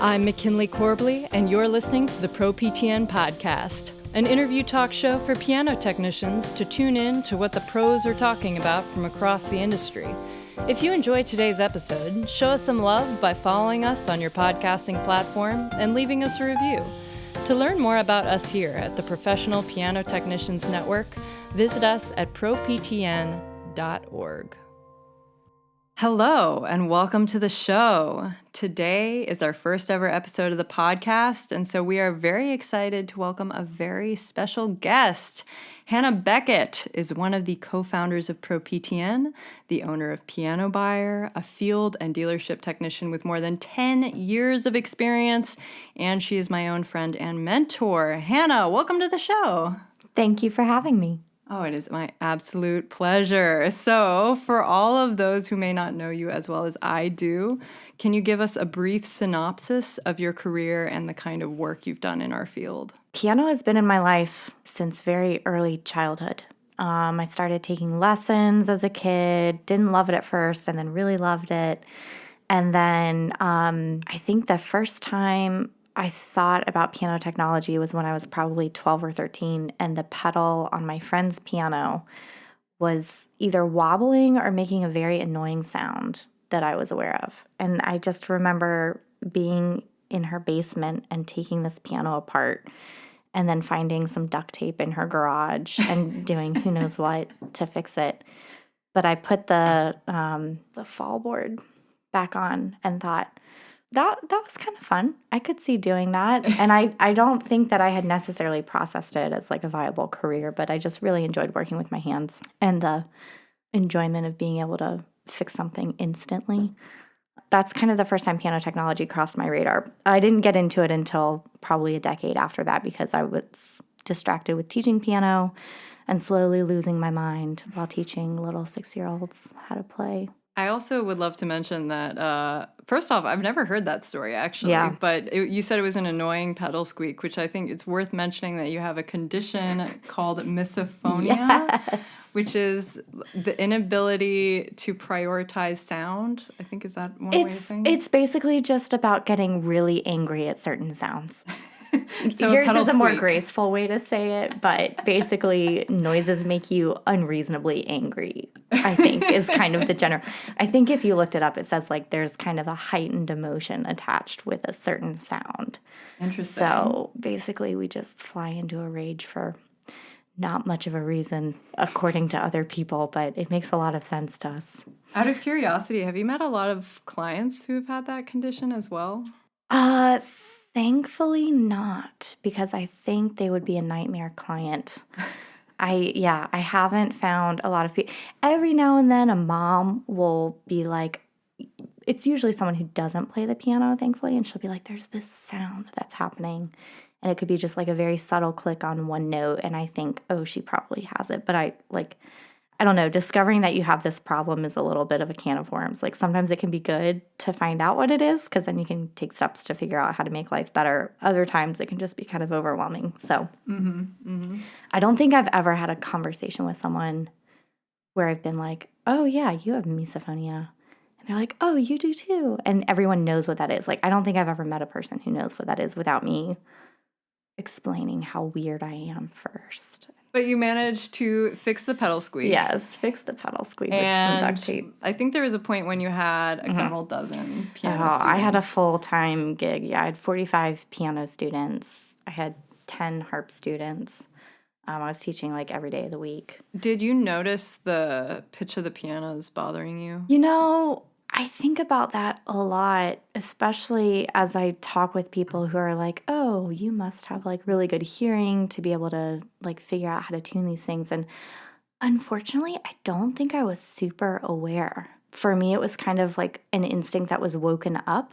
I'm McKinley Corbley, and you're listening to the ProPTN Podcast, an interview talk show for piano technicians to tune in to what the pros are talking about from across the industry. If you enjoyed today's episode, show us some love by following us on your podcasting platform and leaving us a review. To learn more about us here at the Professional Piano Technicians Network, visit us at proptn.org. Hello, and welcome to the show. Today is our first ever episode of the podcast, and so we are very excited to welcome a very special guest. Hannah Beckett is one of the co-founders of ProPTN, the owner of Piano Buyer, a field and dealership technician with more than 10 years of experience, and she is my own friend and mentor. Hannah, welcome to the show. Thank you for having me. Oh, it is my absolute pleasure. So, for all of those who may not know you as well as I do, can you give us a brief synopsis of your career and the kind of work you've done in our field? Piano has been in my life since very early childhood. I started taking lessons as a kid, didn't love it at first, and then really loved it. And then I think the first time I thought about piano technology was when I was probably 12 or 13, and the pedal on my friend's piano was either wobbling or making a very annoying sound that I was aware of. And I just remember being in her basement and taking this piano apart and then finding some duct tape in her garage and doing who knows what to fix it. But I put the fall board back on and thought, that was kind of fun. I could see doing that. And I don't think that I had necessarily processed it as like a viable career, but I just really enjoyed working with my hands and the enjoyment of being able to fix something instantly. That's kind of the first time piano technology crossed my radar. I didn't get into it until probably a decade after that because I was distracted with teaching piano and slowly losing my mind while teaching little 6-year-olds how to play. I also would love to mention that, first off, I've never heard that story, actually. Yeah. But you said it was an annoying pedal squeak, which I think it's worth mentioning that you have a condition called misophonia, which is the inability to prioritize sound. I think, is that one way of saying it? It's basically just about getting really angry at certain sounds. So yours is a more graceful way to say it, but basically noises make you unreasonably angry, I think, is kind of the general. I think if you looked it up, it says like there's kind of a heightened emotion attached with a certain sound. Interesting. So basically we just fly into a rage for not much of a reason, according to other people, but it makes a lot of sense to us. Out of curiosity, have you met a lot of clients who have had that condition as well? Thankfully not, because I think they would be a nightmare client. I haven't found a lot of people. Every now and then a mom will be like, it's usually someone who doesn't play the piano, thankfully, and she'll be like, there's this sound that's happening. And it could be just like a very subtle click on one note, and I think, oh, she probably has it. But I don't know, discovering that you have this problem is a little bit of a can of worms. Like sometimes it can be good to find out what it is because then you can take steps to figure out how to make life better. Other times it can just be kind of overwhelming. So I don't think I've ever had a conversation with someone where I've been like, oh yeah, you have misophonia. And they're like, oh, you do too. And everyone knows what that is. Like I don't think I've ever met a person who knows what that is without me explaining how weird I am first. But you managed to fix the pedal squeak. Yes, fix the pedal squeak with some duct tape. I think there was a point when you had several dozen piano students. I had a full-time gig. Yeah, I had 45 piano students. I had 10 harp students. I was teaching like every day of the week. Did you notice the pitch of the pianos bothering you? You know, I think about that a lot, especially as I talk with people who are like, oh, you must have like really good hearing to be able to like figure out how to tune these things. And unfortunately, I don't think I was super aware. For me, it was kind of like an instinct that was woken up.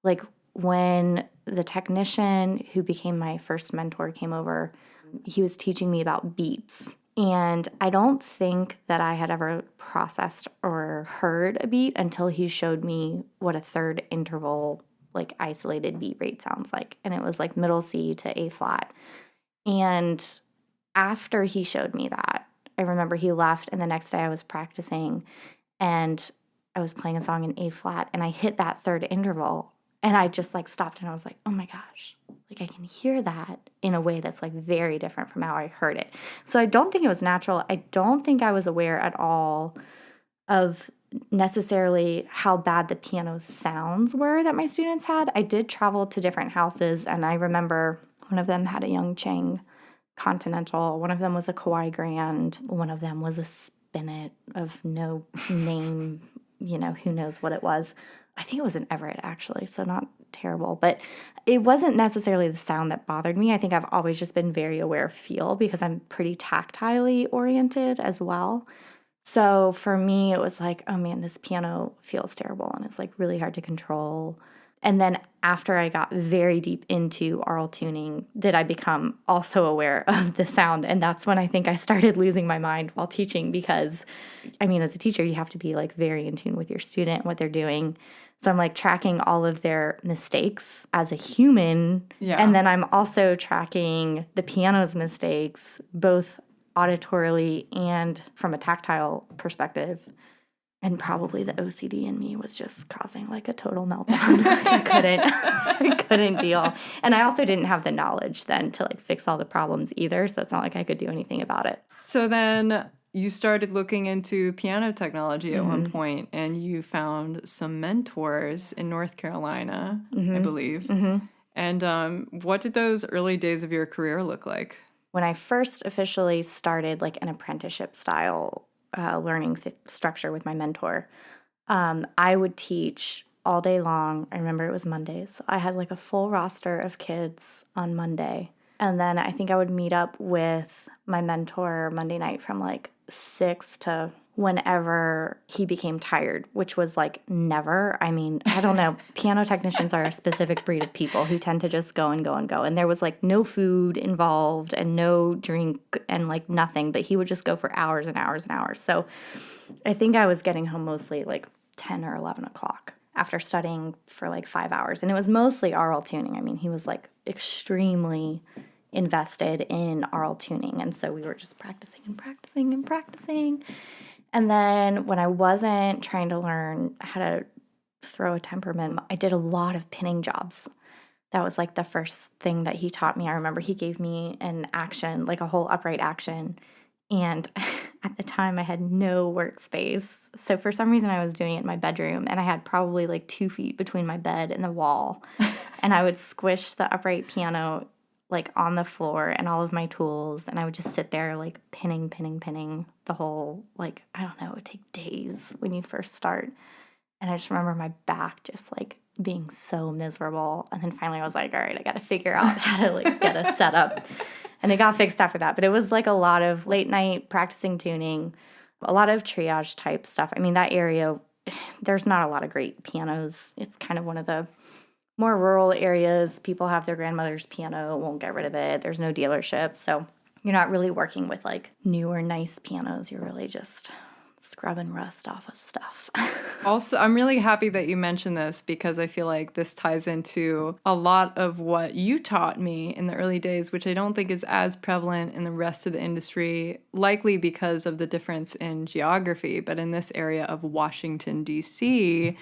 Like when the technician who became my first mentor came over, he was teaching me about beats. And I don't think that I had ever processed or heard a beat until he showed me what a third interval, like isolated beat rate sounds like. And it was like middle C to A flat. And after he showed me that, I remember he left and the next day I was practicing and I was playing a song in A flat and I hit that third interval And I just like stopped and I was like, oh my gosh, like I can hear that in a way that's like very different from how I heard it. So I don't think it was natural. I don't think I was aware at all of necessarily how bad the piano sounds were that my students had. I did travel to different houses, and I remember one of them had a Young Chang Continental, one of them was a Kawai Grand, one of them was a Spinet of no name, who knows what it was. I think it was an Everett, actually, so not terrible. But it wasn't necessarily the sound that bothered me. I think I've always just been very aware of feel because I'm pretty tactilely oriented as well. So for me, it was like, oh man, this piano feels terrible and it's like really hard to control. And then after I got very deep into aural tuning, did I become also aware of the sound. And that's when I think I started losing my mind while teaching because, I mean, as a teacher, you have to be like very in tune with your student, what they're doing. So I'm like tracking all of their mistakes as a human. Yeah. And then I'm also tracking the piano's mistakes, both auditorily and from a tactile perspective. And probably the OCD in me was just causing like a total meltdown. I couldn't deal. And I also didn't have the knowledge then to like fix all the problems either. So it's not like I could do anything about it. So then you started looking into piano technology at one point, and you found some mentors in North Carolina, I believe. And what did those early days of your career look like? When I first officially started like an apprenticeship style learning structure with my mentor, I would teach all day long. I remember it was Mondays. I had like a full roster of kids on Monday. And then I think I would meet up with my mentor Monday night from like 6 to whenever he became tired, which was like never. I mean, I don't know. Piano technicians are a specific breed of people who tend to just go and go and go. And there was like no food involved and no drink and like nothing, but he would just go for hours and hours and hours. So I think I was getting home mostly like 10 or 11 o'clock after studying for like 5 hours. And it was mostly aural tuning. I mean, he was like extremely invested in aural tuning. And so we were just practicing and practicing and practicing. And then when I wasn't trying to learn how to throw a temperament, I did a lot of pinning jobs. That was like the first thing that he taught me. I remember he gave me an action, like a whole upright action. And at the time I had no workspace. So for some reason I was doing it in my bedroom, and I had probably like 2 feet between my bed and the wall. And I would squish the upright piano like on the floor and all of my tools, and I would just sit there like pinning the whole, like, I don't know, it would take days when you first start. And I just remember my back just like being so miserable. And then finally I was like, all right, I got to figure out how to like get a setup. And it got fixed after that. But it was like a lot of late night practicing tuning, a lot of triage type stuff. I mean, that area, there's not a lot of great pianos. It's kind of one of the more rural areas. People have their grandmother's piano, won't get rid of it. There's no dealership. So you're not really working with like newer, nice pianos. You're really just scrubbing rust off of stuff. Also, I'm really happy that you mentioned this because I feel like this ties into a lot of what you taught me in the early days, which I don't think is as prevalent in the rest of the industry, likely because of the difference in geography. But in this area of Washington, D.C.,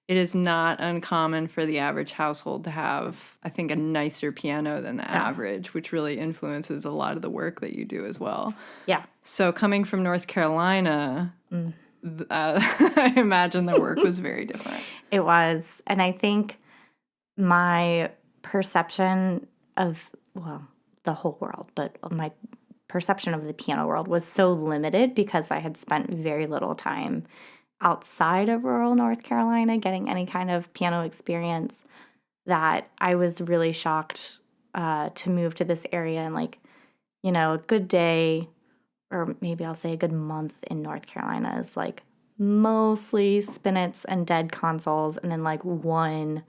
it is not uncommon for the average household to have, I think, a nicer piano than the average, which really influences a lot of the work that you do as well. Yeah. So coming from North Carolina, I imagine the work was very different. It was. And I think my perception of, well, the whole world, but my perception of the piano world was so limited because I had spent very little time outside of rural North Carolina getting any kind of piano experience, that I was really shocked to move to this area. And like, a good day, or maybe I'll say a good month in North Carolina, is like mostly spinets and dead consoles, and then like one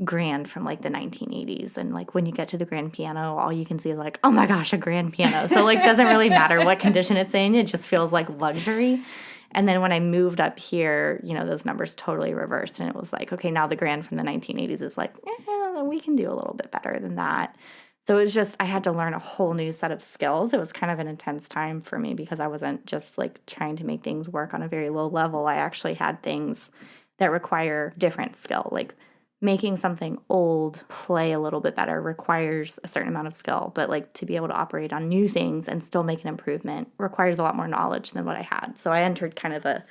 grand from like the 1980s. And like when you get to the grand piano, all you can see is like, oh my gosh, a grand piano. So like doesn't really matter what condition it's in, it just feels like luxury. And then when I moved up here, those numbers totally reversed. And it was like, okay, now the grand from the 1980s is like, we can do a little bit better than that. So it was just, I had to learn a whole new set of skills. It was kind of an intense time for me because I wasn't just like trying to make things work on a very low level. I actually had things that require different skill, like making something old play a little bit better requires a certain amount of skill, but like to be able to operate on new things and still make an improvement requires a lot more knowledge than what I had. So I entered kind of a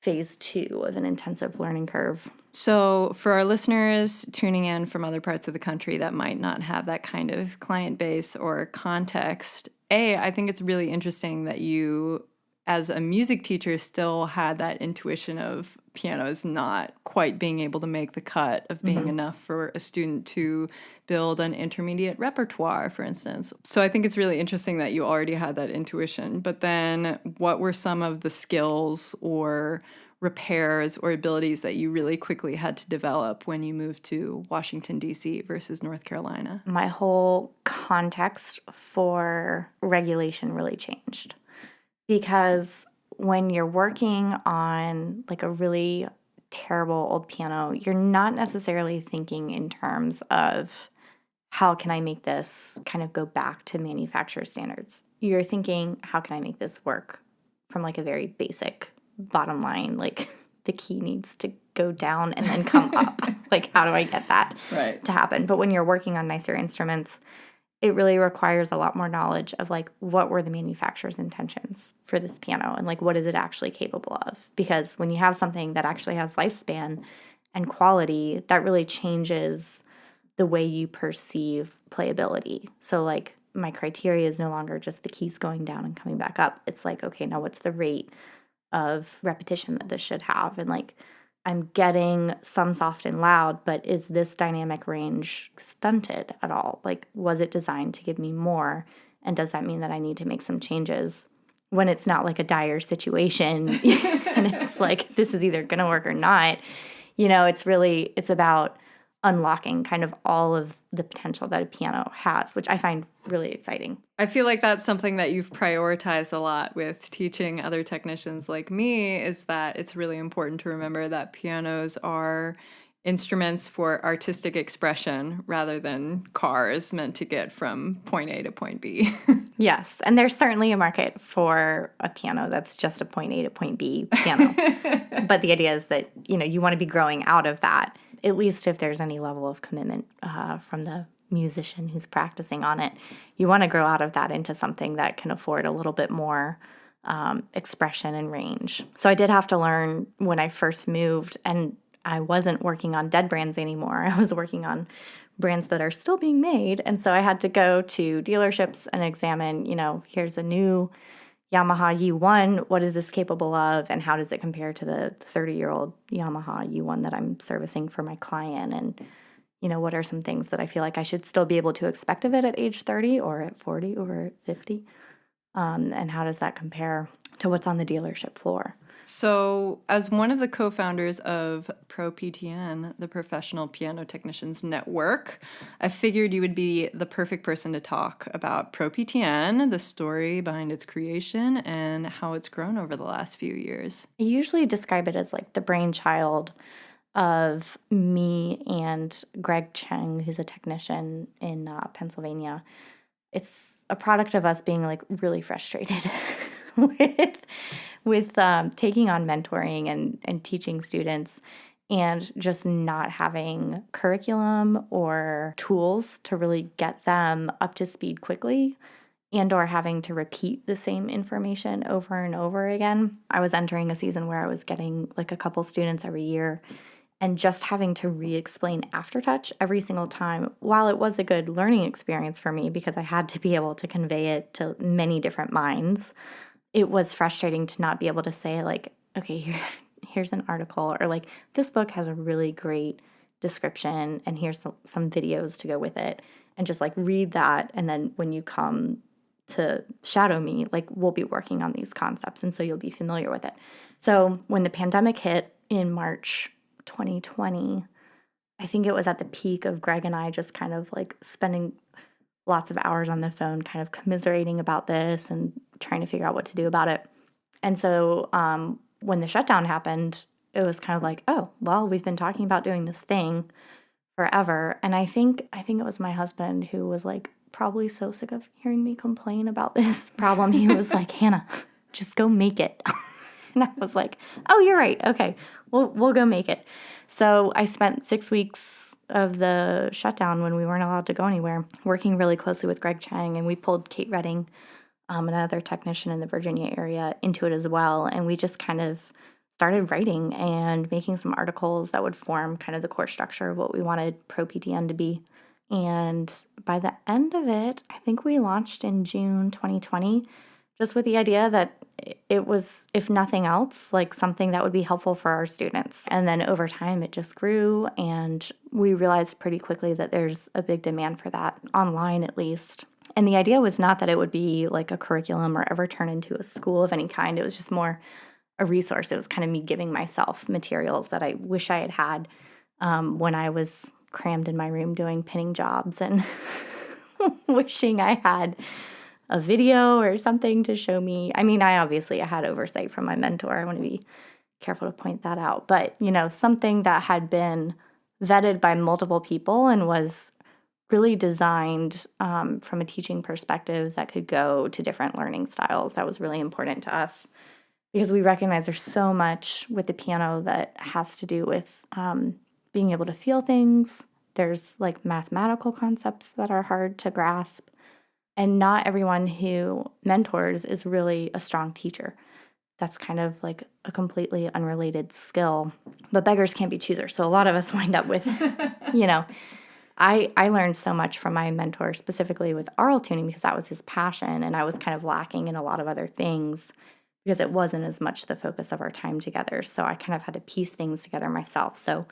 phase 2 of an intensive learning curve. So, for our listeners tuning in from other parts of the country that might not have that kind of client base or context, I think it's really interesting that you, as a music teacher, still had that intuition of pianos not quite being able to make the cut, of being enough for a student to build an intermediate repertoire, for instance. So I think it's really interesting that you already had that intuition. But then what were some of the skills or repairs or abilities that you really quickly had to develop when you moved to Washington, D.C. versus North Carolina? My whole context for regulation really changed. Because when you're working on like a really terrible old piano, you're not necessarily thinking in terms of how can I make this kind of go back to manufacturer standards. You're thinking, how can I make this work from like a very basic bottom line? Like the key needs to go down and then come up. Like, how do I get that to happen? But when you're working on nicer instruments, it really requires a lot more knowledge of like what were the manufacturer's intentions for this piano and like what is it actually capable of, because when you have something that actually has lifespan and quality, that really changes the way you perceive playability. So like my criteria is no longer just the keys going down and coming back up. It's like, okay, now what's the rate of repetition that this should have? And like I'm getting some soft and loud, but is this dynamic range stunted at all? Like, was it designed to give me more? And does that mean that I need to make some changes when it's not like a dire situation and it's like, this is either going to work or not? You know, it's about unlocking kind of all of the potential that a piano has, which I find really exciting. I feel like that's something that you've prioritized a lot with teaching other technicians like me, is that it's really important to remember that pianos are instruments for artistic expression rather than cars meant to get from point A to point B. Yes, and there's certainly a market for a piano that's just a point A to point B piano. But the idea is that, you know, you want to be growing out of that, at least if there's any level of commitment from the musician who's practicing on it. You want to grow out of that into something that can afford a little bit more expression and range. So I did have to learn when I first moved, and I wasn't working on dead brands anymore. I was working on brands that are still being made. And so I had to go to dealerships and examine, you know, here's a new Yamaha U1. What is this capable of? And how does it compare to the 30-year-old Yamaha U1 that I'm servicing for my client? And, you know, what are some things that I feel like I should still be able to expect of it at age 30 or at 40 or at 50? And how does that compare to what's on the dealership floor? So, as one of the co-founders of ProPTN, the Professional Piano Technicians Network, I figured you would be the perfect person to talk about ProPTN, the story behind its creation, and how it's grown over the last few years. I usually describe it as like the brainchild of me and Greg Cheng, who's a technician in Pennsylvania. It's a product of us being like really frustrated with taking on mentoring and teaching students and just not having curriculum or tools to really get them up to speed quickly, and or having to repeat the same information over and over again. I was entering a season where I was getting like a couple students every year and just having to re-explain aftertouch every single time. While it was a good learning experience for me because I had to be able to convey it to many different minds, it was frustrating to not be able to say like, okay, here's an article, or like this book has a really great description and here's some videos to go with it, and just like read that, and then when you come to shadow me, like we'll be working on these concepts and so you'll be familiar with it. So when the pandemic hit in March 2020, I think it was at the peak of Greg and I just kind of like spending lots of hours on the phone kind of commiserating about this and trying to figure out what to do about it. And so when the shutdown happened, it was kind of like, oh, well, we've been talking about doing this thing forever. And I think it was my husband who was like probably so sick of hearing me complain about this problem. He was like, Hannah, just go make it. And I was like, oh, you're right. Okay, we'll go make it. So I spent 6 weeks of the shutdown when we weren't allowed to go anywhere, working really closely with Greg Chang, and we pulled Kate Redding, another technician in the Virginia area, into it as well. And we just kind of started writing and making some articles that would form kind of the core structure of what we wanted ProPTN to be. And by the end of it, I think we launched in June 2020, just with the idea that it was, if nothing else, like something that would be helpful for our students. And then over time, it just grew, and we realized pretty quickly that there's a big demand for that, online at least. And the idea was not that it would be like a curriculum or ever turn into a school of any kind. It was just more a resource. It was kind of me giving myself materials that I wish I had had when I was crammed in my room doing pinning jobs, and wishing I had a video or something to show me. I mean, I had oversight from my mentor. I want to be careful to point that out. But, something that had been vetted by multiple people and was really designed from a teaching perspective that could go to different learning styles. That was really important to us, because we recognize there's so much with the piano that has to do with being able to feel things. There's like mathematical concepts that are hard to grasp. And not everyone who mentors is really a strong teacher. That's kind of like a completely unrelated skill. But beggars can't be choosers. So a lot of us wind up with, I learned so much from my mentor, specifically with aural tuning, because that was his passion. And I was kind of lacking in a lot of other things because it wasn't as much the focus of our time together. So I kind of had to piece things together myself. So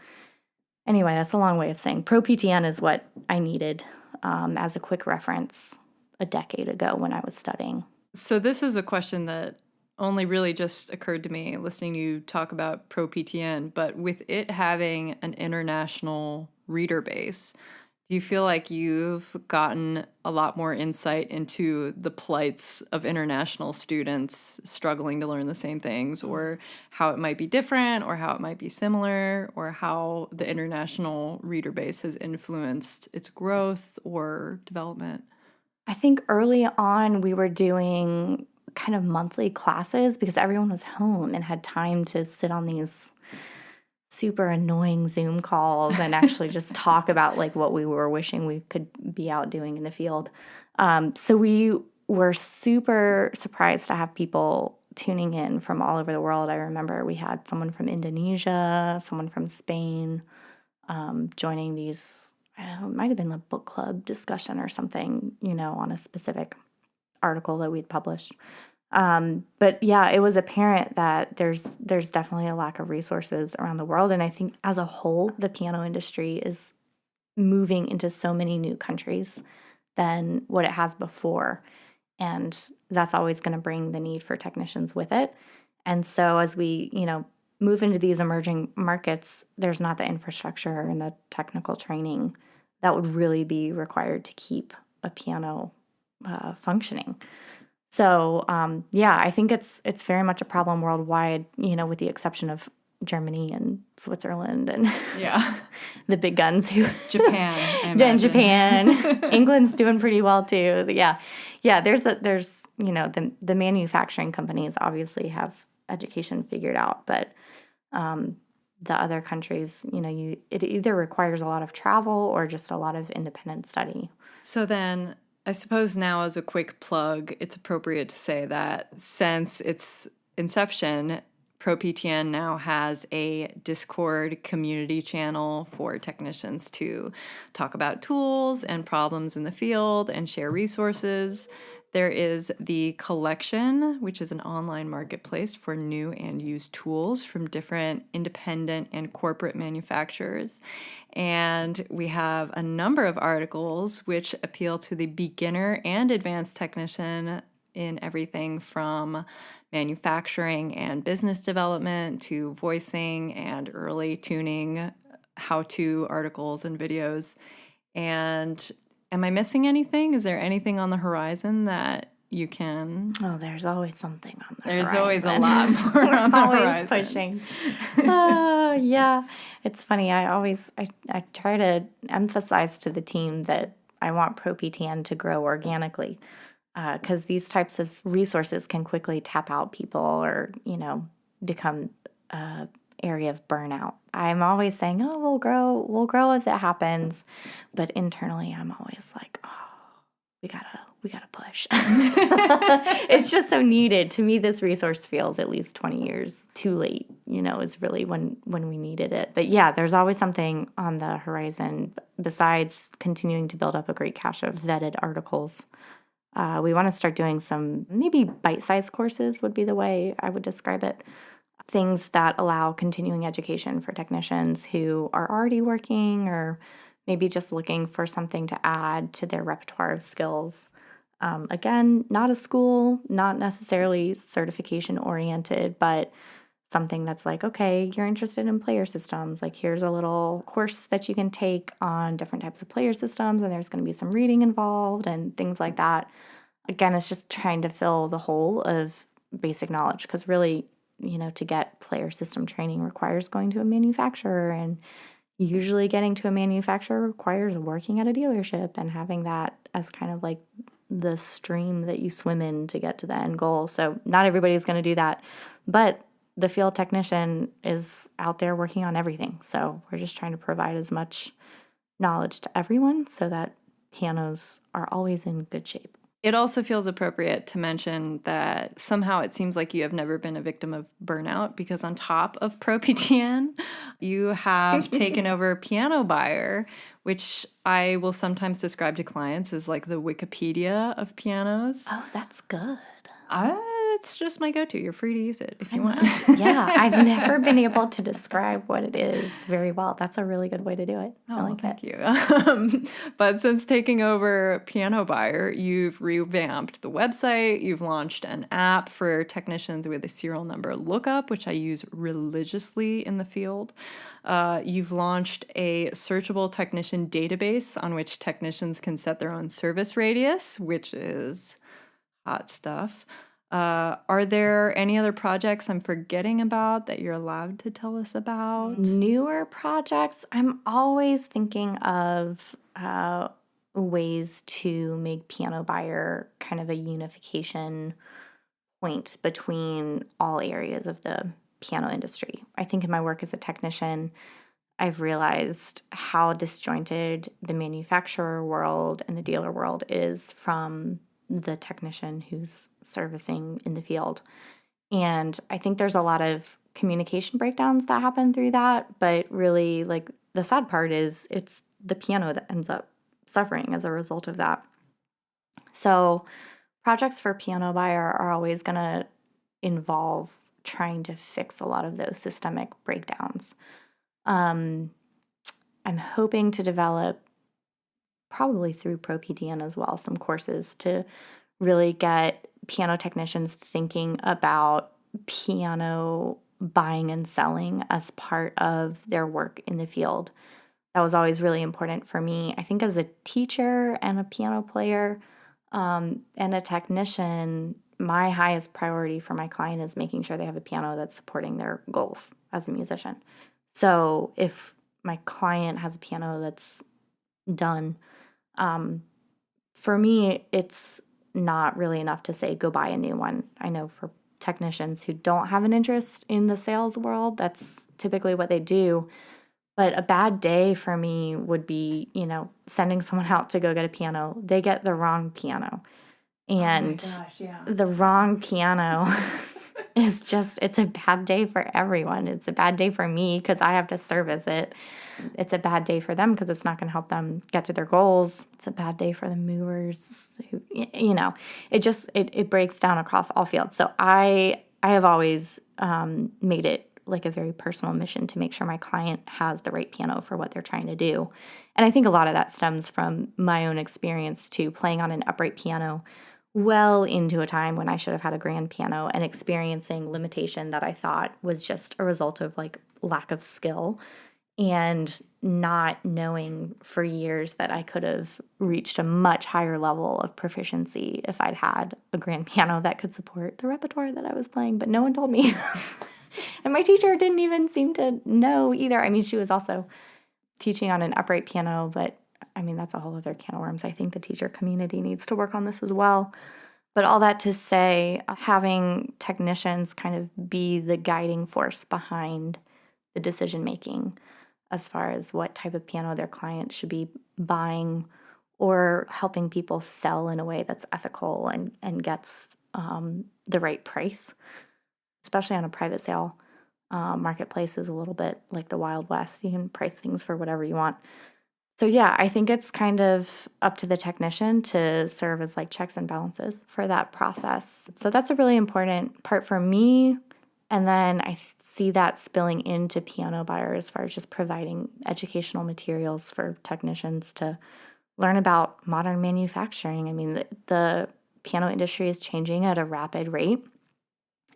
anyway, that's a long way of saying ProPTN is what I needed as a quick reference a decade ago when I was studying. So this is a question that only really just occurred to me listening to you talk about ProPTN, but with it having an international reader base, do you feel like you've gotten a lot more insight into the plights of international students struggling to learn the same things, or how it might be different, or how it might be similar, or how the international reader base has influenced its growth or development? I think early on we were doing kind of monthly classes because everyone was home and had time to sit on these super annoying Zoom calls and actually just talk about like what we were wishing we could be out doing in the field. So we were super surprised to have people tuning in from all over the world. I remember we had someone from Indonesia, someone from Spain joining these. It might have been a book club discussion or something, on a specific article that we'd published. But yeah, it was apparent that there's definitely a lack of resources around the world. And I think as a whole, the piano industry is moving into so many new countries than what it has before. And that's always going to bring the need for technicians with it. And so as we, move into these emerging markets, there's not the infrastructure and the technical training that would really be required to keep a piano functioning. So, I think it's very much a problem worldwide, with the exception of Germany and Switzerland and the big guns who Japan, I imagine. and Japan. England's doing pretty well too. Yeah. There's the manufacturing companies obviously have education figured out, but the other countries, it either requires a lot of travel or just a lot of independent study. So then, I suppose now as a quick plug, it's appropriate to say that since its inception, ProPTN now has a Discord community channel for technicians to talk about tools and problems in the field and share resources. There is the Collection, which is an online marketplace for new and used tools from different independent and corporate manufacturers. And we have a number of articles which appeal to the beginner and advanced technician in everything from manufacturing and business development to voicing and early tuning, how-to articles and videos. And am I missing anything? Is there anything on the horizon that you can? Oh, there's always something on the There's horizon. always a lot more on the always horizon. Pushing. Yeah, it's funny. I try to emphasize to the team that I want ProPTN to grow organically, because these types of resources can quickly tap out people or become a area of burnout. I'm always saying, "Oh, we'll grow as it happens," but internally, I'm always like, "Oh, we gotta push." It's just so needed. To me, this resource feels at least 20 years too late, is really when we needed it. But yeah, there's always something on the horizon besides continuing to build up a great cache of vetted articles. We want to start doing some maybe bite-sized courses would be the way I would describe it. Things that allow continuing education for technicians who are already working or maybe just looking for something to add to their repertoire of skills. Again, not a school, not necessarily certification oriented, but something that's like, okay, you're interested in player systems. Like, here's a little course that you can take on different types of player systems, and there's going to be some reading involved and things like that. Again, it's just trying to fill the hole of basic knowledge because really, to get player system training requires going to a manufacturer, and usually getting to a manufacturer requires working at a dealership and having that as kind of like the stream that you swim in to get to the end goal. So not everybody's going to do that, but the field technician is out there working on everything. So we're just trying to provide as much knowledge to everyone so that pianos are always in good shape. It also feels appropriate to mention that somehow it seems like you have never been a victim of burnout because on top of ProPTN, you have taken over Piano Buyer, which I will sometimes describe to clients as like the Wikipedia of pianos. Oh, that's good. It's just my go-to. You're free to use it if you want. Yeah, I've never been able to describe what it is very well. That's a really good way to do it. I like thank you. But since taking over Piano Buyer, you've revamped the website. You've launched an app for technicians with a serial number lookup, which I use religiously in the field. You've launched a searchable technician database on which technicians can set their own service radius, which is hot stuff. Are there any other projects I'm forgetting about that you're allowed to tell us about? Newer projects, I'm always thinking of ways to make Piano Buyer kind of a unification point between all areas of the piano industry. I think in my work as a technician, I've realized how disjointed the manufacturer world and the dealer world is from the technician who's servicing in the field. And I think there's a lot of communication breakdowns that happen through that. But really, like, the sad part is it's the piano that ends up suffering as a result of that. So projects for Piano Buyer are always going to involve trying to fix a lot of those systemic breakdowns. I'm hoping to develop, probably through ProPTN as well, some courses to really get piano technicians thinking about piano buying and selling as part of their work in the field. That was always really important for me. I think as a teacher and a piano player and a technician, my highest priority for my client is making sure they have a piano that's supporting their goals as a musician. So if my client has a piano that's done, for me, it's not really enough to say, go buy a new one. I know for technicians who don't have an interest in the sales world, that's typically what they do. But a bad day for me would be, sending someone out to go get a piano. They get the wrong piano. And the wrong piano it's a bad day for everyone. It's a bad day for me because I have to service it. It's a bad day for them because it's not going to help them get to their goals. It's a bad day for the movers who, it breaks down across all fields. So I have always made it like a very personal mission to make sure my client has the right piano for what they're trying to do. And I think a lot of that stems from my own experience too, playing on an upright piano well into a time when I should have had a grand piano and experiencing limitation that I thought was just a result of like lack of skill and not knowing for years that I could have reached a much higher level of proficiency if I'd had a grand piano that could support the repertoire that I was playing, but no one told me. And my teacher didn't even seem to know either. I mean, she was also teaching on an upright piano, but I mean, that's a whole other can of worms. I think the teacher community needs to work on this as well. But all that to say, having technicians kind of be the guiding force behind the decision making as far as what type of piano their client should be buying, or helping people sell in a way that's ethical and gets the right price, especially on a private sale. Marketplace is a little bit like the Wild West. You can price things for whatever you want. So yeah, I think it's kind of up to the technician to serve as like checks and balances for that process. So that's a really important part for me. And then I see that spilling into piano buyers as far as just providing educational materials for technicians to learn about modern manufacturing. I mean, the piano industry is changing at a rapid rate,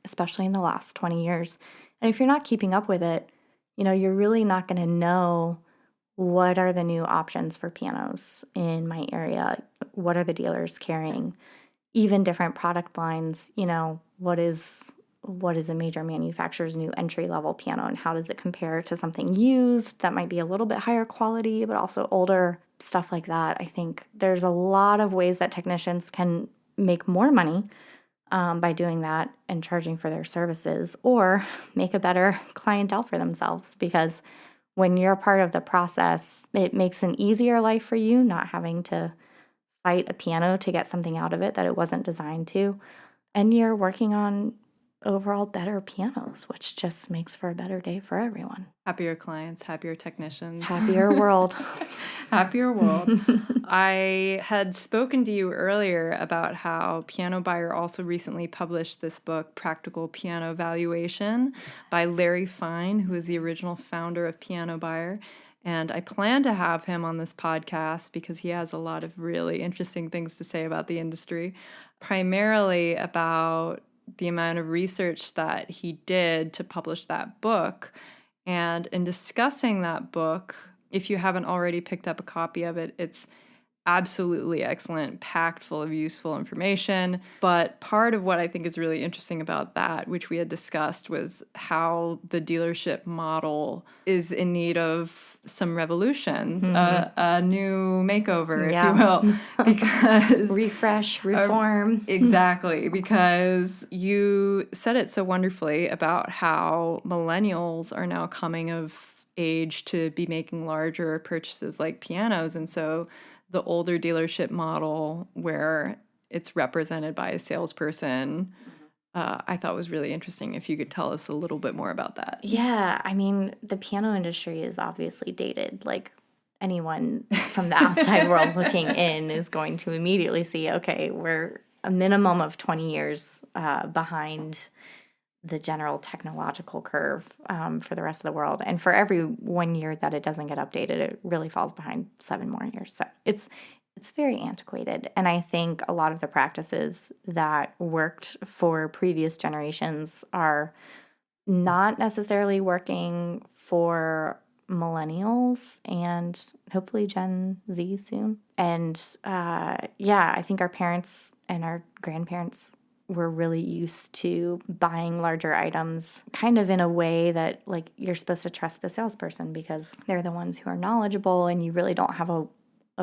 especially in the last 20 years. And if you're not keeping up with it, you're really not going to know what are the new options for pianos in my area? What are the dealers carrying? Even different product lines, what is a major manufacturer's new entry level piano and how does it compare to something used that might be a little bit higher quality but also older, stuff like that. I think there's a lot of ways that technicians can make more money by doing that and charging for their services, or make a better clientele for themselves, because when you're part of the process, it makes an easier life for you, not having to fight a piano to get something out of it that it wasn't designed to. And you're working on overall better pianos, which just makes for a better day for everyone. Happier clients, happier technicians. Happier world. Happier world. I had spoken to you earlier about how Piano Buyer also recently published this book, Practical Piano Valuation, by Larry Fine, who is the original founder of Piano Buyer. And I plan to have him on this podcast because he has a lot of really interesting things to say about the industry, primarily about the amount of research that he did to publish that book. And in discussing that book, if you haven't already picked up a copy of it, it's absolutely excellent, packed full of useful information. But part of what I think is really interesting about that, which we had discussed, was how the dealership model is in need of some revolution, a new makeover, if you will, because refresh, reform. Exactly, because you said it so wonderfully about how millennials are now coming of age to be making larger purchases like pianos, and so the older dealership model where it's represented by a salesperson, I thought was really interesting. If you could tell us a little bit more about that. Yeah, I mean, the piano industry is obviously dated. Like, anyone from the outside world looking in is going to immediately see, okay, we're a minimum of 20 years behind the general technological curve for the rest of the world. And for every 1 year that it doesn't get updated, it really falls behind 7 more years. So it's very antiquated. And I think a lot of the practices that worked for previous generations are not necessarily working for millennials and hopefully Gen Z soon. And I think our parents and our grandparents were really used to buying larger items kind of in a way that, like, you're supposed to trust the salesperson because they're the ones who are knowledgeable, and you really don't have a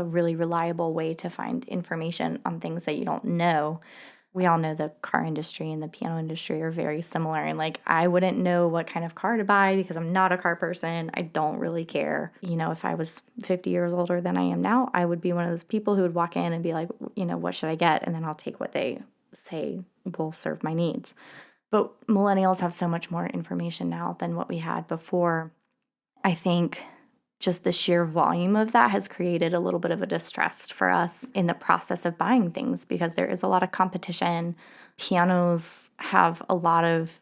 really reliable way to find information on things that you don't know. We all know the car industry and the piano industry are very similar. And like, I wouldn't know what kind of car to buy because I'm not a car person. I don't really care. If I was 50 years older than I am now, I would be one of those people who would walk in and be like, what should I get? And then I'll take what they say will serve my needs. But millennials have so much more information now than what we had before. I think just the sheer volume of that has created a little bit of a distrust for us in the process of buying things because there is a lot of competition. Pianos have a lot of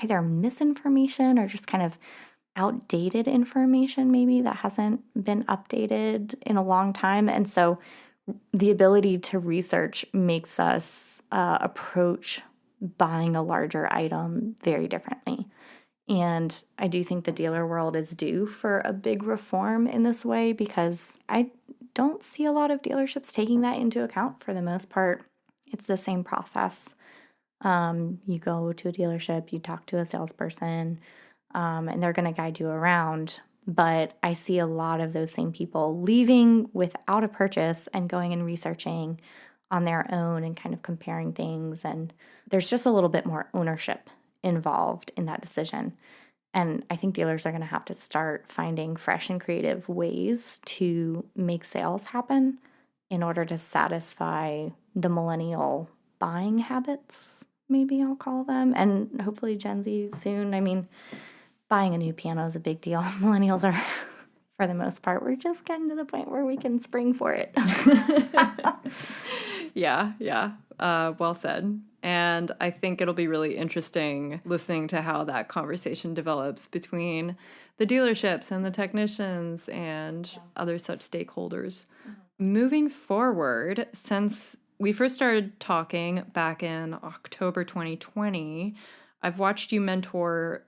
either misinformation or just kind of outdated information maybe that hasn't been updated in a long time. And so the ability to research makes us approach buying a larger item very differently. And I do think the dealer world is due for a big reform in this way because I don't see a lot of dealerships taking that into account for the most part. It's the same process. You go to a dealership, you talk to a salesperson, and they're going to guide you around. But I see a lot of those same people leaving without a purchase and going and researching on their own and kind of comparing things. And there's just a little bit more ownership involved in that decision. And I think dealers are going to have to start finding fresh and creative ways to make sales happen in order to satisfy the millennial buying habits, maybe I'll call them, and hopefully Gen Z soon. I mean, buying a new piano is a big deal. Millennials are, for the most part, we're just getting to the point where we can spring for it. Yeah. Well said. And I think it'll be really interesting listening to how that conversation develops between the dealerships and the technicians and other such stakeholders. Moving forward, since we first started talking back in October 2020, I've watched you mentor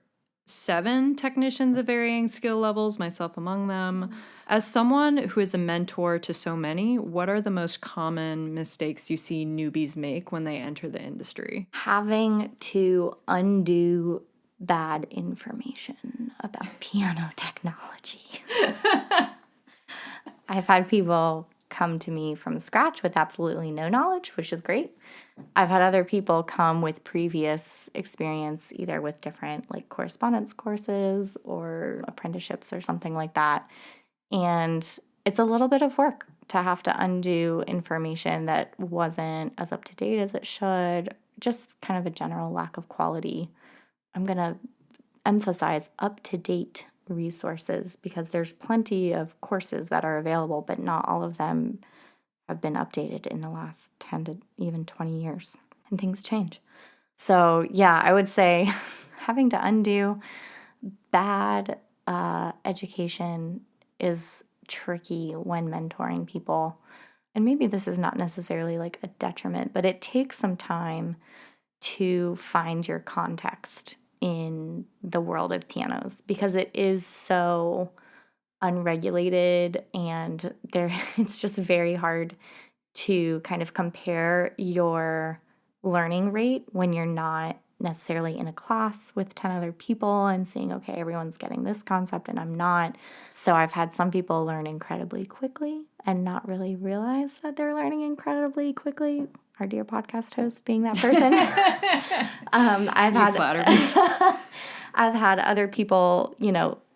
7 technicians of varying skill levels, myself among them. As someone who is a mentor to so many, what are the most common mistakes you see newbies make when they enter the industry? Having to undo bad information about piano technology. I've had people come to me from scratch with absolutely no knowledge, which is great. I've had other people come with previous experience, either with different like correspondence courses or apprenticeships or something like that. And it's a little bit of work to have to undo information that wasn't as up to date as it should, just kind of a general lack of quality. I'm going to emphasize up to date resources because there's plenty of courses that are available, but not all of them have been updated in the last 10 to even 20 years, and things change. So, yeah, I would say having to undo bad education is tricky when mentoring people. And maybe this is not necessarily like a detriment, but it takes some time to find your context in the world of pianos because it is so unregulated and it's just very hard to kind of compare your learning rate when you're not necessarily in a class with 10 other people and seeing, okay, everyone's getting this concept and I'm not. So I've had some people learn incredibly quickly and not really realize that they're learning incredibly quickly. Our dear podcast host being that person. I've had other people,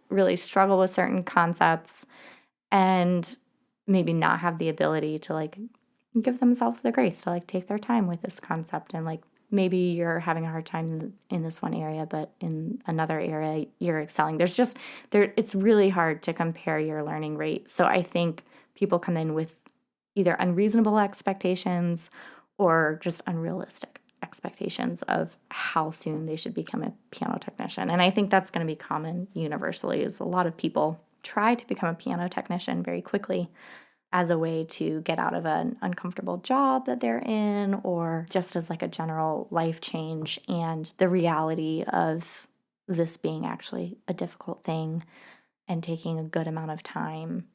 really struggle with certain concepts and maybe not have the ability to like give themselves the grace to like take their time with this concept. And like maybe you're having a hard time in this one area, but in another area you're excelling. It's really hard to compare your learning rate. So I think people come in with either unreasonable expectations or just unrealistic expectations of how soon they should become a piano technician. And I think that's going to be common universally is a lot of people try to become a piano technician very quickly as a way to get out of an uncomfortable job that they're in or just as like a general life change. And the reality of this being actually a difficult thing and taking a good amount of time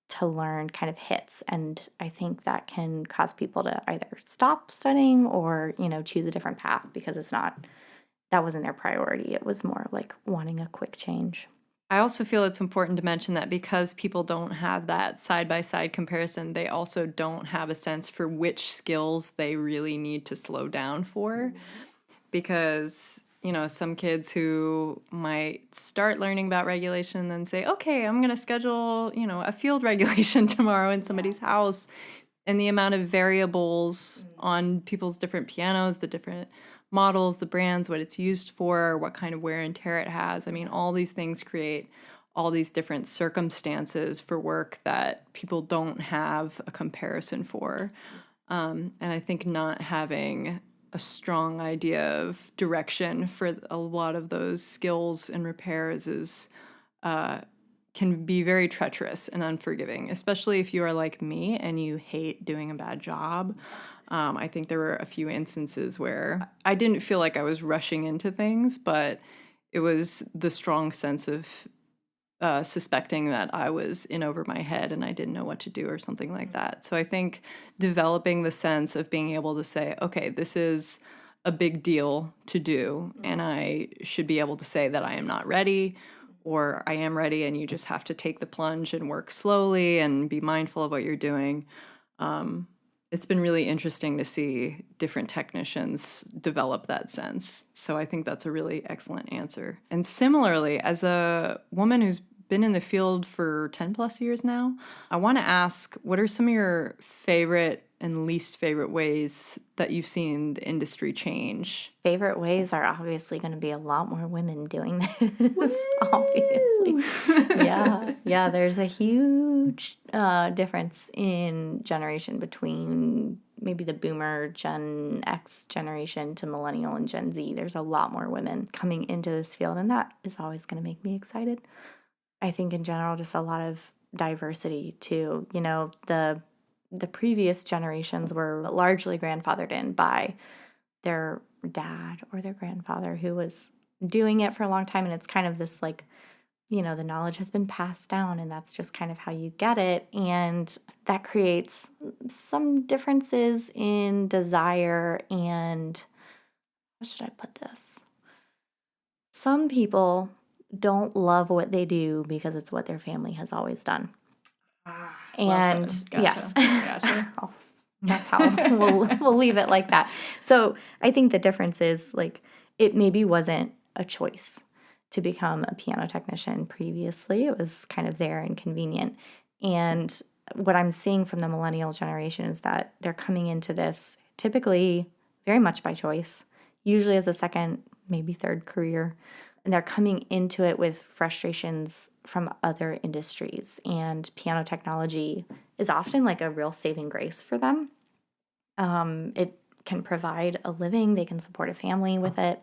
to learn kind of hits. And I think that can cause people to either stop studying or, choose a different path because that wasn't their priority. It was more like wanting a quick change. I also feel it's important to mention that because people don't have that side-by-side comparison, they also don't have a sense for which skills they really need to slow down for. Because, some kids who might start learning about regulation and then say, okay, I'm going to schedule, a field regulation tomorrow in somebody's house. And the amount of variables on people's different pianos, the different models, the brands, what it's used for, what kind of wear and tear it has. I mean, all these things create all these different circumstances for work that people don't have a comparison for. And I think not having a strong idea of direction for a lot of those skills and repairs is can be very treacherous and unforgiving, especially if you are like me and you hate doing a bad job. I think there were a few instances where I didn't feel like I was rushing into things, but it was the strong sense of suspecting that I was in over my head and I didn't know what to do or something like that. So I think developing the sense of being able to say, okay, this is a big deal to do, and I should be able to say that I am not ready or I am ready, and you just have to take the plunge and work slowly and be mindful of what you're doing. It's been really interesting to see different technicians develop that sense. So I think that's a really excellent answer. And similarly, as a woman who's been in the field for 10 plus years now, I want to ask, what are some of your favorite and least favorite ways that you've seen the industry change? Favorite ways are obviously going to be a lot more women doing this, obviously. Yeah, there's a huge difference in generation between maybe the boomer Gen X generation to millennial and Gen Z. There's a lot more women coming into this field, and that is always going to make me excited. I think in general, just a lot of diversity too. You know, the previous generations were largely grandfathered in by their dad or their grandfather who was doing it for a long time, and it's kind of this like, you know, the knowledge has been passed down, and that's just kind of how you get it, and that creates some differences in desire and, how should I put this? Some people don't love what they do because it's what their family has always done. And well said. yes, Gotcha. that's how we'll leave it like that. So I think the difference is like it maybe wasn't a choice to become a piano technician previously. It was kind of there and convenient. And what I'm seeing from the millennial generation is that they're coming into this typically very much by choice, usually as a second, maybe third career. And they're coming into it with frustrations from other industries. And piano technology is often like a real saving grace for them. It can provide a living, they can support a family with it,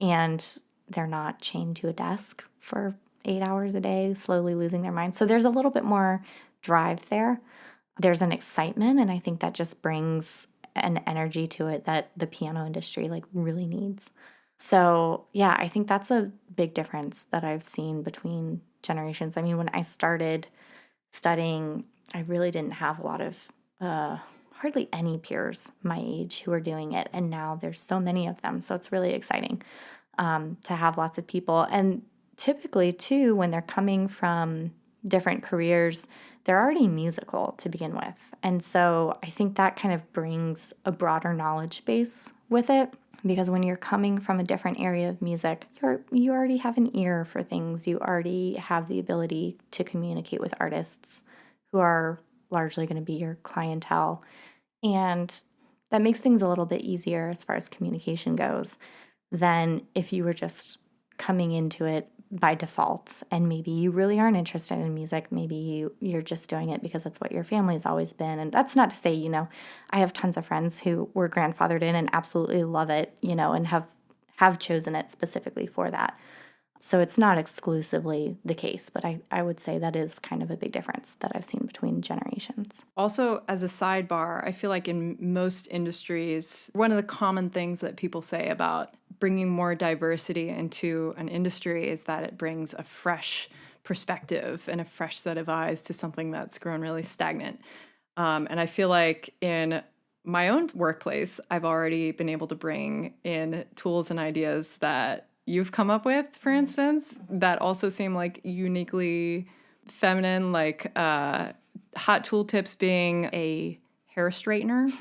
and they're not chained to a desk for 8 hours a day, slowly losing their mind. So there's a little bit more drive there. There's an excitement, and I think that just brings an energy to it that the piano industry like really needs. So, yeah, I think that's a big difference that I've seen between generations. I mean, when I started studying, I really didn't have a lot of, hardly any peers my age who are doing it. And now there's so many of them. So it's really exciting to have lots of people. And typically, too, when they're coming from different careers, they're already musical to begin with. And so I think that kind of brings a broader knowledge base with it. Because when you're coming from a different area of music, you already have an ear for things. You already have the ability to communicate with artists who are largely going to be your clientele. And that makes things a little bit easier as far as communication goes than if you were just coming into it by default and maybe you really aren't interested in music. Maybe you're just doing it because that's what your family's always been. And that's not to say, you know, I have tons of friends who were grandfathered in and absolutely love it, you know, and have chosen it specifically for that. So it's not exclusively the case, but I would say that is kind of a big difference that I've seen between generations. Also, as a sidebar, I feel like in most industries, one of the common things that people say about bringing more diversity into an industry is that it brings a fresh perspective and a fresh set of eyes to something that's grown really stagnant. And I feel like in my own workplace, I've already been able to bring in tools and ideas that you've come up with, for instance, that also seem like uniquely feminine, like hot tool tips being a hair straightener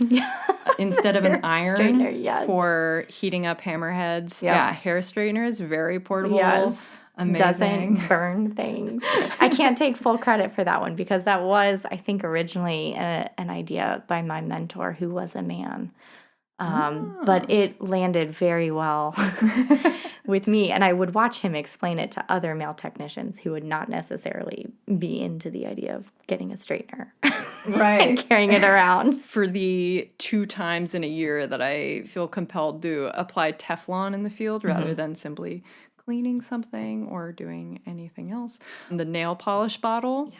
instead of an iron yes. for heating up hammerheads. Yep. Yeah, hair straightener is very portable. Yes. Amazing. Doesn't burn things. I can't take full credit for that one because that was, I think, originally an idea by my mentor who was a man. But it landed very well with me. And I would watch him explain it to other male technicians who would not necessarily be into the idea of getting a straightener. Right. And carrying it around. For the 2 times in a year that I feel compelled to apply Teflon in the field rather than simply cleaning something or doing anything else. The nail polish bottle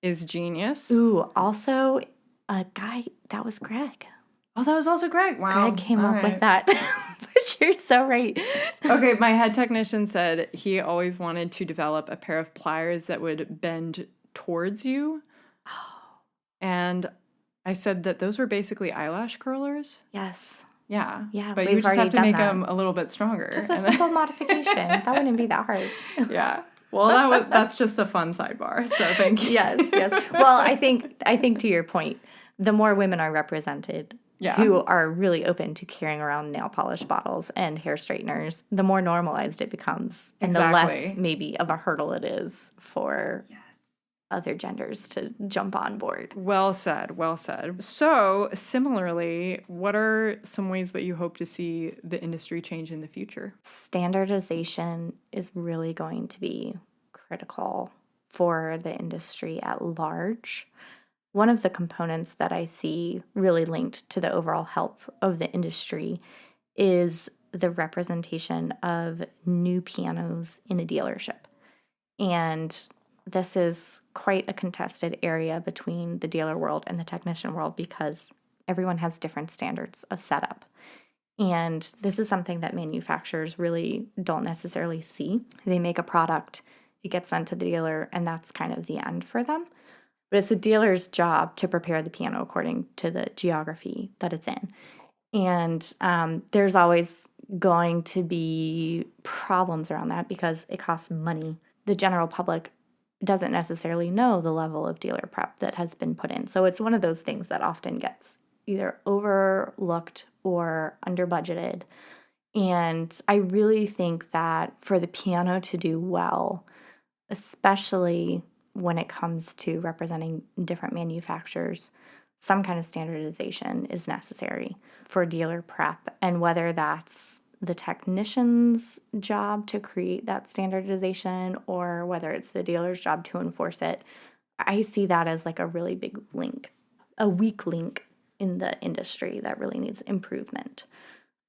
is genius. Ooh, also a guy, that was Greg. Oh, that was also Greg. Wow. Greg came up with that. But you're so right. Okay, my head technician said he always wanted to develop a pair of pliers that would bend towards you. Oh. And I said that those were basically eyelash curlers. Yes. Yeah. Yeah. But you just have to make them a little bit stronger. Just a simple modification. That wouldn't be that hard. Yeah. Well, that's just a fun sidebar. So thank you. Yes. Well, I think to your point, the more women are represented Yeah. who are really open to carrying around nail polish bottles and hair straighteners, the more normalized it becomes. And the less maybe of a hurdle it is for other genders to jump on board. Well said, well said. So, similarly, what are some ways that you hope to see the industry change in the future? Standardization is really going to be critical for the industry at large. One of the components that I see really linked to the overall health of the industry is the representation of new pianos in a dealership. And this is quite a contested area between the dealer world and the technician world because everyone has different standards of setup. And this is something that manufacturers really don't necessarily see. They make a product, it gets sent to the dealer, and that's kind of the end for them. But it's the dealer's job to prepare the piano according to the geography that it's in. And there's always going to be problems around that because it costs money. The general public doesn't necessarily know the level of dealer prep that has been put in. So it's one of those things that often gets either overlooked or under budgeted. And I really think that for the piano to do well, especially when it comes to representing different manufacturers, some kind of standardization is necessary for dealer prep. And whether that's the technician's job to create that standardization or whether it's the dealer's job to enforce it, I see that as like a really big link, a weak link in the industry that really needs improvement.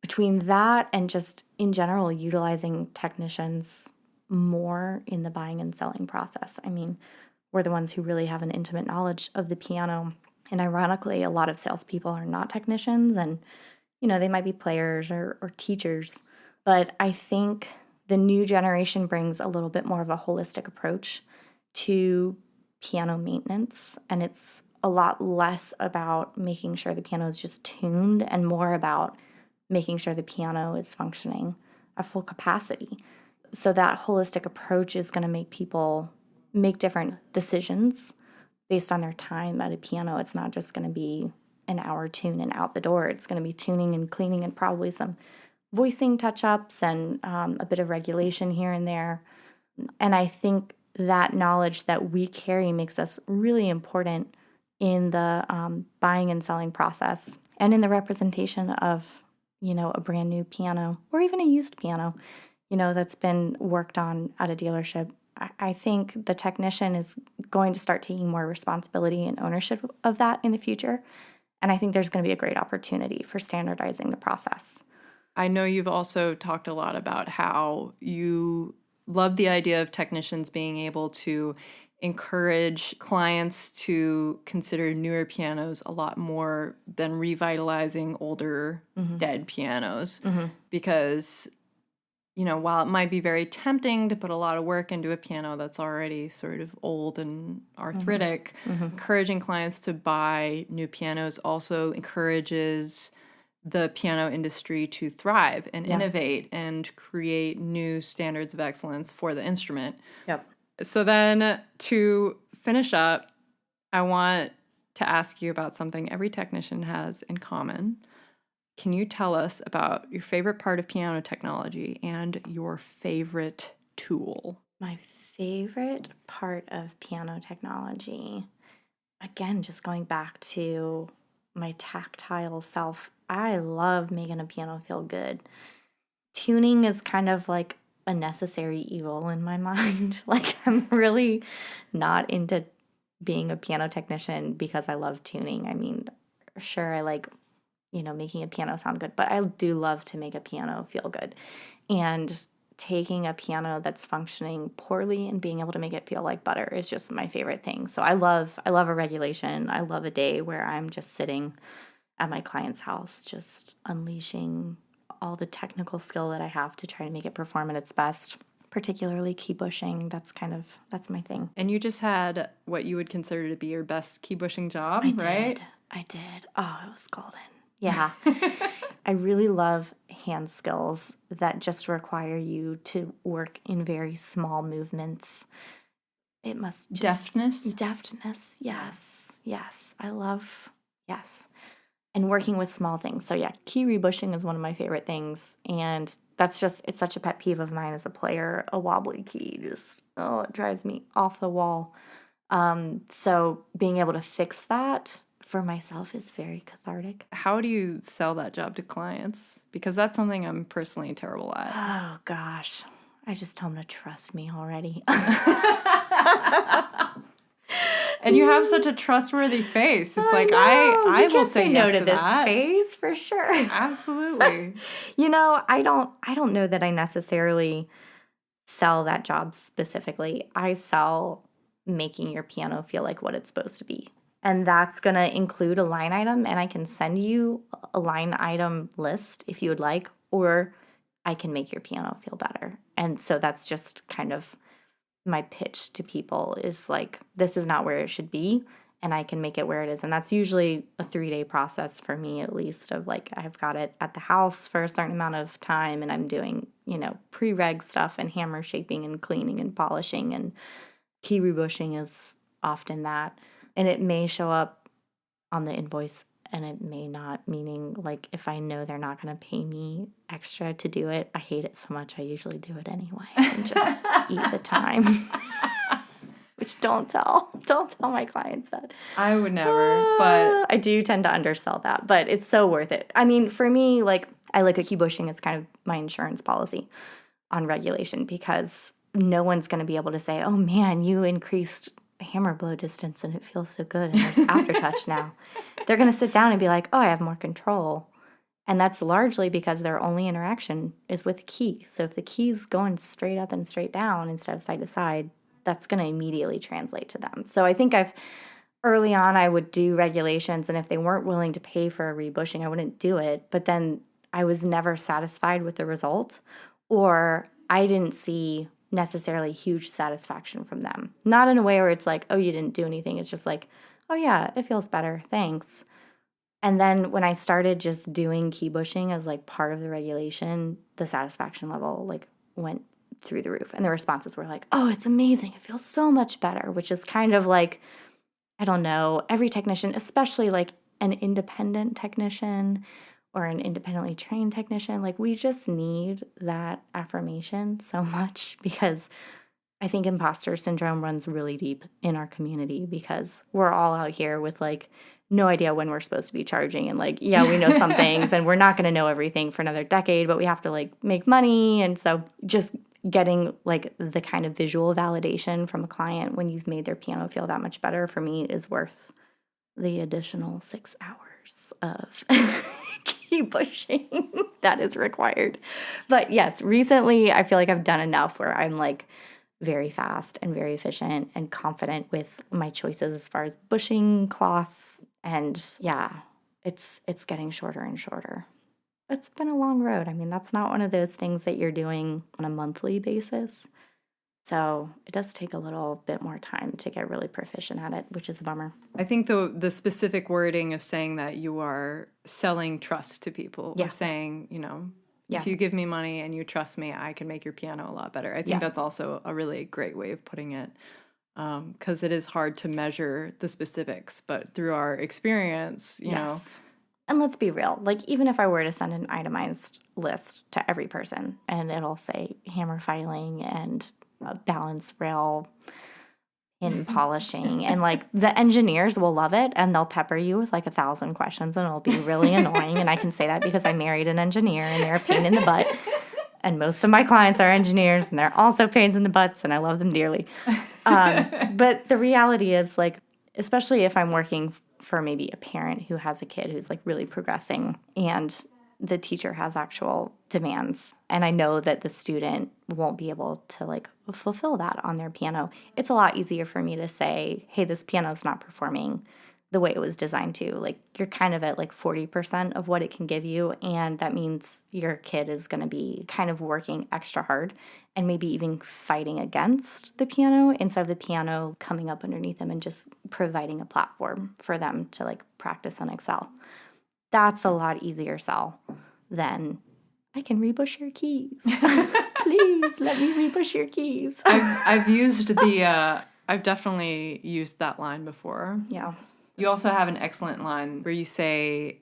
Between that and just in general utilizing technicians more in the buying and selling process. I mean, we're the ones who really have an intimate knowledge of the piano. And ironically, a lot of salespeople are not technicians and, they might be players or teachers. But I think the new generation brings a little bit more of a holistic approach to piano maintenance. And it's a lot less about making sure the piano is just tuned and more about making sure the piano is functioning at full capacity. So that holistic approach is going to make people make different decisions based on their time at a piano. It's not just going to be an hour tune and out the door. It's going to be tuning and cleaning and probably some voicing touch-ups and a bit of regulation here and there. And I think that knowledge that we carry makes us really important in the buying and selling process and in the representation of, a brand new piano or even a used piano, that's been worked on at a dealership. I think the technician is going to start taking more responsibility and ownership of that in the future. And I think there's going to be a great opportunity for standardizing the process. I know you've also talked a lot about how you love the idea of technicians being able to encourage clients to consider newer pianos a lot more than revitalizing older dead pianos because while it might be very tempting to put a lot of work into a piano that's already sort of old and arthritic, encouraging clients to buy new pianos also encourages the piano industry to thrive and innovate and create new standards of excellence for the instrument. Yep. So then to finish up, I want to ask you about something every technician has in common. Can you tell us about your favorite part of piano technology and your favorite tool? My favorite part of piano technology, again, just going back to my tactile self, I love making a piano feel good. Tuning is kind of like a necessary evil in my mind. Like, I'm really not into being a piano technician because I love tuning. I mean, sure, I like making a piano sound good, but I do love to make a piano feel good. And taking a piano that's functioning poorly and being able to make it feel like butter is just my favorite thing. So I love a regulation. I love a day where I'm just sitting at my client's house, just unleashing all the technical skill that I have to try to make it perform at its best, particularly key bushing. That's my thing. And you just had what you would consider to be your best key bushing job, right? I did. Oh, it was golden. Yeah. I really love hand skills that just require you to work in very small movements. It must just... Deftness? Deftness, yes. Yes. I love Yes. And working with small things. So yeah, key rebushing is one of my favorite things. And that's just, it's such a pet peeve of mine as a player. A wobbly key just, oh, it drives me off the wall. So being able to fix that for myself is very cathartic. How do you sell that job to clients? Because that's something I'm personally terrible at. Oh gosh. I just tell them to trust me already. And you have such a trustworthy face. It's like, know. I You will can't say no yes to to this that. face for sure. Absolutely. I don't know that I necessarily sell that job specifically. I sell making your piano feel like what it's supposed to be. And that's going to include a line item, and I can send you a line item list if you would like, or I can make your piano feel better. And so that's just kind of my pitch to people is like, this is not where it should be, and I can make it where it is. And that's usually a 3-day process for me, at least, of like, I've got it at the house for a certain amount of time, and I'm doing, pre-reg stuff and hammer shaping and cleaning and polishing, and key rebushing is often that. And it may show up on the invoice and it may not, meaning like if I know they're not going to pay me extra to do it, I hate it so much I usually do it anyway and just eat the time. Which don't tell my clients that. I would never, but I do tend to undersell that, but it's so worth it. I mean, for me, like I look at key bushing as kind of my insurance policy on regulation, because no one's going to be able to say, oh man, you increased hammer blow distance and it feels so good and there's aftertouch now. They're going to sit down and be like, oh, I have more control. And that's largely because their only interaction is with the key. So if the key's going straight up and straight down instead of side to side, that's going to immediately translate to them. So I think early on, I would do regulations, and if they weren't willing to pay for a rebushing, I wouldn't do it. But then I was never satisfied with the result, or I didn't see necessarily huge satisfaction from them. Not in a way where it's like, oh, you didn't do anything. It's just like, oh yeah, it feels better. Thanks. And then when I started just doing key bushing as like part of the regulation, the satisfaction level like went through the roof. And the responses were like, oh, it's amazing. It feels so much better, which is kind of like, I don't know, every technician, especially like an independent technician or an independently trained technician, like we just need that affirmation so much, because I think imposter syndrome runs really deep in our community, because we're all out here with like no idea when we're supposed to be charging, and like, yeah, we know some things and we're not going to know everything for another decade, but we have to like make money. And so just getting like the kind of visual validation from a client when you've made their piano feel that much better, for me, is worth the additional 6 hours of key pushing that is required. But yes, recently I feel like I've done enough where I'm like very fast and very efficient and confident with my choices as far as bushing, cloth, and yeah, it's getting shorter and shorter. It's been a long road. I mean, that's not one of those things that you're doing on a monthly basis. So it does take a little bit more time to get really proficient at it, which is a bummer. I think the specific wording of saying that you are selling trust to people, Yeah. or saying, Yeah. if you give me money and you trust me, I can make your piano a lot better. I think Yeah. that's also a really great way of putting it, because it is hard to measure the specifics, but through our experience, you know. And let's be real, like even if I were to send an itemized list to every person and it'll say hammer filing and balance rail in polishing, and like the engineers will love it and they'll pepper you with like 1,000 questions and it'll be really annoying. And I can say that because I married an engineer and they're a pain in the butt. And most of my clients are engineers and they're also pains in the butts and I love them dearly. But the reality is, like, especially if I'm working for maybe a parent who has a kid who's like really progressing and the teacher has actual demands, and I know that the student won't be able to like fulfill that on their piano, it's a lot easier for me to say, hey, this piano's not performing the way it was designed to. Like, you're kind of at like 40% of what it can give you, and that means your kid is going to be kind of working extra hard and maybe even fighting against the piano instead of the piano coming up underneath them and just providing a platform for them to like practice and excel. That's a lot easier sell than, I can rebush your keys. Please let me rebush your keys. I've used I've definitely used that line before. Yeah. You also have an excellent line where you say,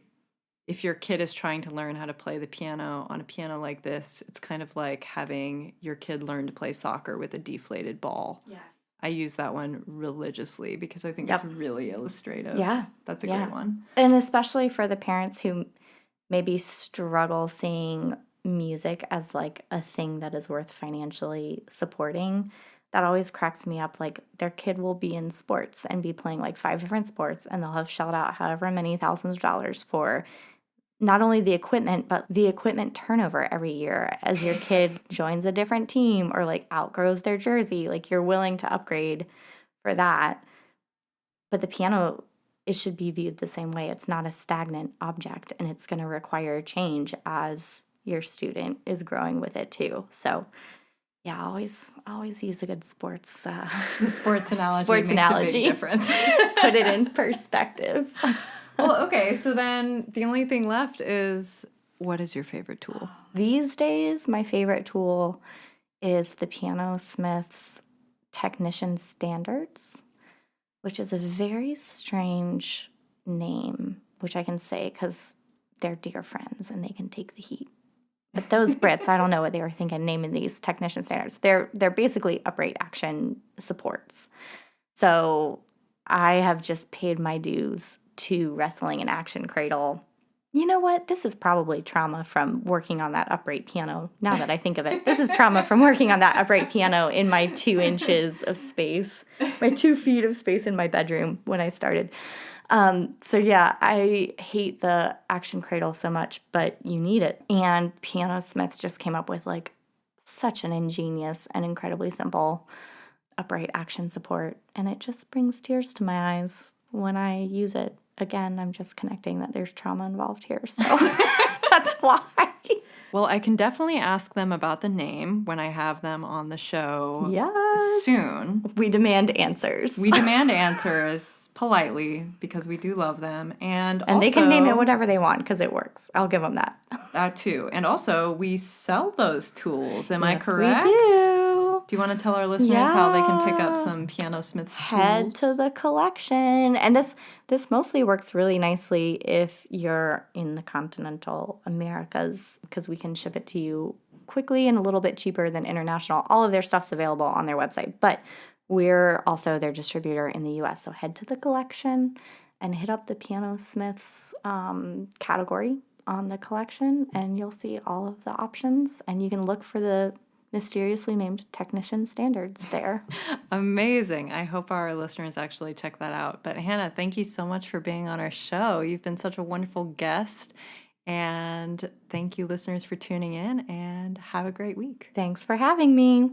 if your kid is trying to learn how to play the piano on a piano like this, it's kind of like having your kid learn to play soccer with a deflated ball. Yes. I use that one religiously because I think it's really illustrative. Yeah. That's a great one. And especially for the parents who maybe struggle seeing music as like a thing that is worth financially supporting. That always cracks me up. Like their kid will be in sports and be playing like 5 different sports, and they'll have shelled out however many thousands of dollars for not only the equipment, but the equipment turnover every year as your kid joins a different team or like outgrows their jersey. Like you're willing to upgrade for that. But the piano, it should be viewed the same way. It's not a stagnant object, and it's going to require change as your student is growing with it too. So yeah, always use a good sports the sports analogy makes a big difference. Put it in perspective. Well, okay, so then the only thing left is, what is your favorite tool? These days, my favorite tool is the Pianosmith's Technician Standards, which is a very strange name, which I can say because they're dear friends and they can take the heat. But those Brits, I don't know what they were thinking naming these Technician Standards. They're basically upright action supports. So I have just paid my dues to wrestling an action cradle. You know what? This is probably trauma from working on that upright piano. Now that I think of it, this is trauma from working on that upright piano in my 2 inches of space, my 2 feet of space in my bedroom when I started. So yeah, I hate the action cradle so much, but you need it. And Pianosmith just came up with like such an ingenious and incredibly simple upright action support. And it just brings tears to my eyes when I use it. Again, I'm just connecting that there's trauma involved here, so that's why. Well, I can definitely ask them about the name when I have them on the show soon. We demand answers. We demand answers politely because we do love them. And also, they can name it whatever they want because it works. I'll give them that. That too. And also, we sell those tools. Am I correct? We do. Do you want to tell our listeners how they can pick up some Pianosmith's tools? Head to the collection. And this mostly works really nicely if you're in the continental Americas because we can ship it to you quickly and a little bit cheaper than international. All of their stuff's available on their website, but we're also their distributor in the U.S. So head to the collection and hit up the Pianosmith's category on the collection, and you'll see all of the options, and you can look for the mysteriously named Technician Standards there. Amazing. I hope our listeners actually check that out. But Hannah, thank you so much for being on our show. You've been such a wonderful guest. And thank you, listeners, for tuning in, and have a great week. Thanks for having me.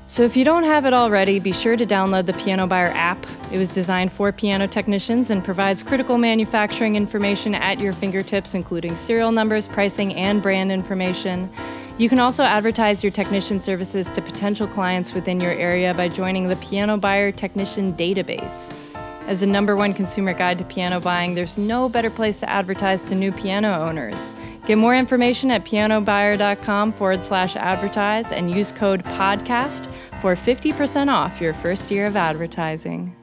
So if you don't have it already, be sure to download the Piano Buyer app. It was designed for piano technicians and provides critical manufacturing information at your fingertips, including serial numbers, pricing, and brand information. You can also advertise your technician services to potential clients within your area by joining the Piano Buyer Technician Database. As the #1 consumer guide to piano buying, there's no better place to advertise to new piano owners. Get more information at pianobuyer.com/advertise and use code PODCAST for 50% off your first year of advertising.